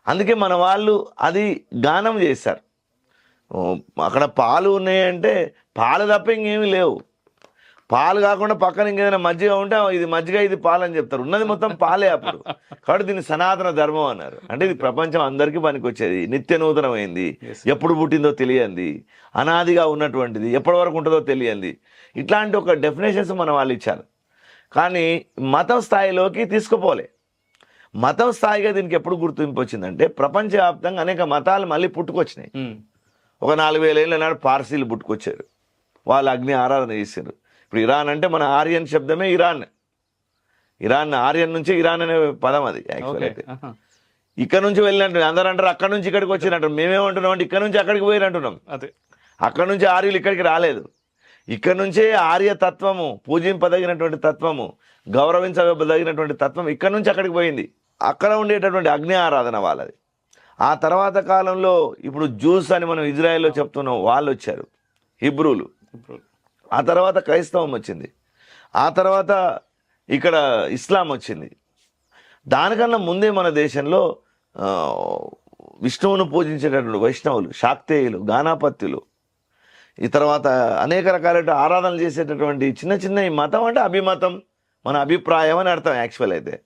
అందుకే మన వాళ్ళు అది గానం చేశారు. అక్కడ పాలు ఉన్నాయంటే పాలు తప్ప ఇంకేమీ లేవు. పాలు కాకుండా పక్కన ఇంకేదైనా మజ్జిగ ఉంటే ఇది మజ్జిగ ఇది పాలు అని చెప్తారు. ఉన్నది మొత్తం పాలే అప్పుడు. కాబట్టి దీన్ని సనాతన ధర్మం అన్నారు. అంటే ఇది ప్రపంచం అందరికీ పనికొచ్చేది, నిత్య నూతనమైంది, ఎప్పుడు పుట్టిందో తెలియంది, అనాదిగా ఉన్నటువంటిది, ఎప్పటి వరకు ఉంటుందో తెలియంది. ఇట్లాంటి ఒక డెఫినేషన్స్ మన వాళ్ళు ఇచ్చారు. కానీ మతం స్థాయిలోకి తీసుకుపోలే. మతం స్థాయిగా దీనికి ఎప్పుడు గుర్తింపు వచ్చిందంటే ప్రపంచవ్యాప్తంగా అనేక మతాలు మళ్ళీ పుట్టుకొచ్చినాయి. ఒక 4000 ఏళ్ళ నాడు పార్సీలు పుట్టుకొచ్చారు, వాళ్ళు అగ్ని ఆరాధన చేశారు. ఇప్పుడు ఇరాన్ అంటే మన ఆర్యన్ శబ్దమే ఇరాన్ ఆర్యన్ నుంచి ఇరాన్ అనే పదం అది యాక్చువల్ అయితే. ఇక్కడ నుంచి వెళ్ళినట్టు అందరూ అంటారు, అక్కడ నుంచి ఇక్కడికి వచ్చినట్టు. మేమేమంటున్నాం అంటే ఇక్కడ నుంచి అక్కడికి పోయినట్టున్నాం. అక్కడ నుంచి ఆర్యులు ఇక్కడికి రాలేదు. ఇక్కడ నుంచే ఆర్య తత్వము, పూజింపదగినటువంటి తత్వము, గౌరవించదగినటువంటి తత్వం ఇక్కడ నుంచి అక్కడికి పోయింది. అక్కడ ఉండేటటువంటి అగ్ని ఆరాధన వాళ్ళది. ఆ తర్వాత కాలంలో ఇప్పుడు జ్యూస్ అని మనం ఇజ్రాయెల్లో చెప్తున్నాం, వాళ్ళు వచ్చారు, హిబ్రూలు. ఆ తర్వాత క్రైస్తవం వచ్చింది. ఆ తర్వాత ఇక్కడ ఇస్లాం వచ్చింది. దానికన్నా ముందే మన దేశంలో విష్ణువును పూజించేటటువంటి వైష్ణవులు, శాక్తేయులు, గానాపత్యులు, ఈ తర్వాత అనేక రకాల ఆరాధనలు చేసేటటువంటి చిన్న చిన్న ఈ మతం అంటే అభిమతం, మన అభిప్రాయం అని అర్థం యాక్చువల్ అయితే.